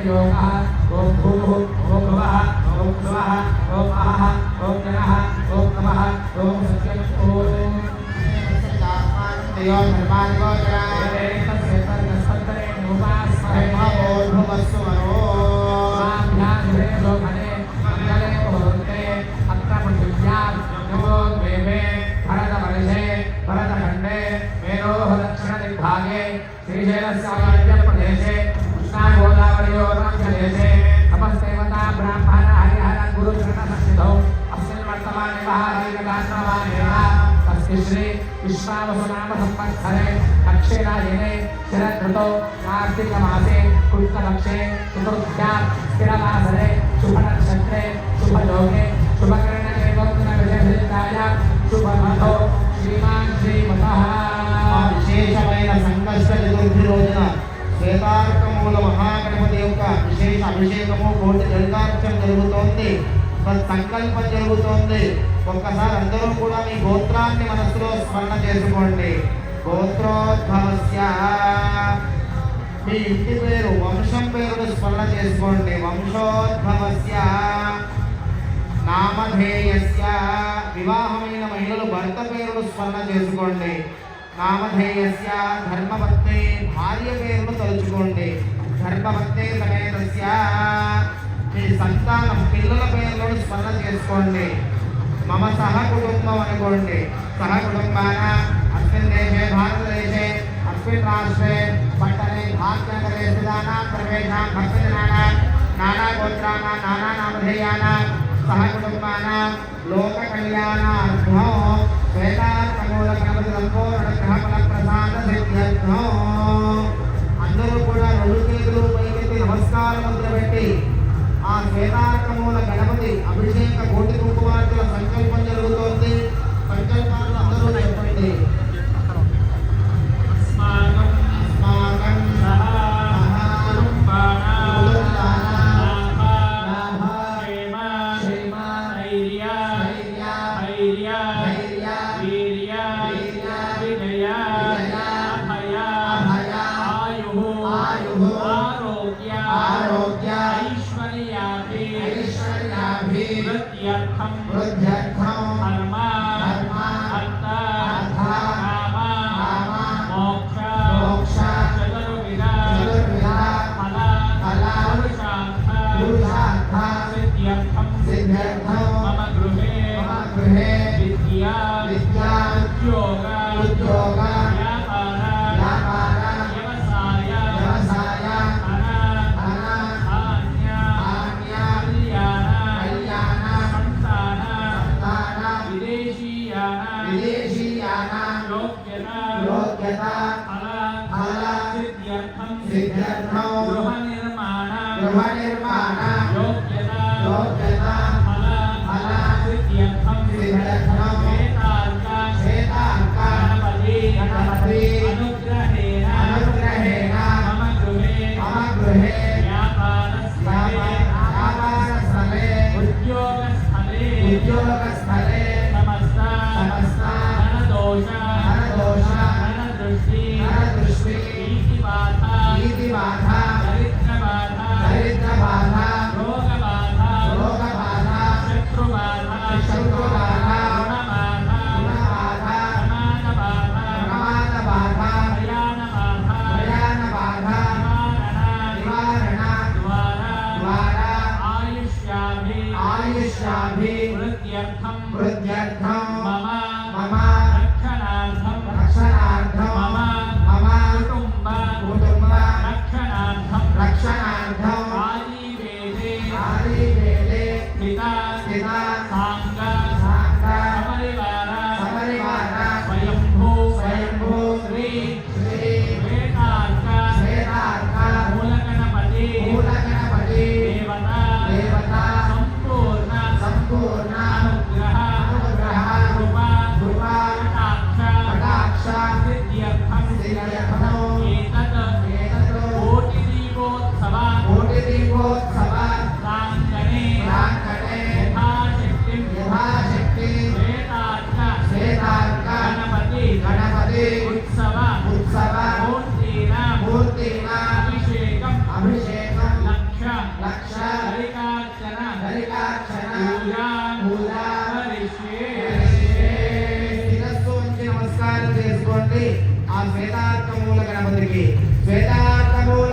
योगः ओम भूः ओम भुवः ओम स्वः ओम अहः ओम जनः ओम नमः ओम सत्यम् ओम देवं धर्मान् गोचराय तस्य तर्कस्तरे उपास्महे भूर्भुवस्सु मनो स्वाभ्याघ्रे लोभने मङ्गले मुहूर्ते अत्र पृथिव्यां नमो देवे भरतवर्षे भरतखण्डे मेरोः दक्षिणदिग्भागे श्रीशैलस्यामध्यप्रदेशे कृष्णागोदावरयोर्मध्यदेशे नमस्तेवता ब्राह्मण हरिहर गुरुचरणसंस्थितौ अस्मिन् वर्तमाने महाराजगात्रमानेन तस्य श्री विश्वावसुनाम संवत्सरे दक्षिणायने शरदृतौ कार्तिकमासे कृष्णपक्षे चतुर्थ्यां स्थिरवासरे शुभनक्षत्रे शुभयोगे शुभकरणे गोत्रविशेषयुक्तायां शुभमथो श्रीमान् श्रीमतः విశేషమైన సంకష్ట చతుర్థి రోజున శ్వేతార్కమూల మహాగణపతి యొక్క విశేష అభిషేకము కోటి జలదార్చన జరుగుతోంది, సంకల్పం జరుగుతోంది. ఒక్కసారి అందరూ కూడా మీ గోత్రాన్ని మనసులో స్మరణ చేసుకోండి. గోత్రోద్భవస్య మీ ఇంటి పేరు వంశం పేరును స్మరణ చేసుకోండి. వంశోద్భవస్య నామధేయస్య వివాహమైన మహిళలు భర్త పేరును స్మరణ చేసుకోండి. నామధేయస్య ధర్మపత్ని భార్య పేరును తలుచుకోండి. ధర్మపత్ని సమేతస్య మీ సంతానం పిల్లల పేర్లను స్మరణ చేసుకోండి. మమ సహ కుటుంబం అనుకోండి. సహ కుటుంబాన అస్మిన్ దేశే భారతదేశే అస్మిన్ రాష్ట్రే పట్టణే భాగ్యనగరే స్థితానాం ప్రవేశాం భక్తజనానాం నానా గోత్రాణాం నానా నామధేయానాం సహ కుటుంబానాం లోక కళ్యాణార్థం శ్వేతార్కమూల గణపతి సంపూర్ణ గ్రహ ఫల ప్రసాద సిద్ధ్యర్థం. అందరూ కూడా రెండు చేతులు పైకెత్తి నమస్కార ముద్ర పెట్టి ఆ శ్వేతార్కమూల గణపతి అభిషేక కోటి కుంకుమార్చన సంకల్పం జరుగుతోంది. సంకల్పాలు అందరూ చెప్పండి. उत्सव मूर्तिना अभिषेकं శిరస్సు వంచి నమస్కారం చేసుకోండి ఆ శ్వేతార్థమూల గణపతికి. శ్వేతార్థమూల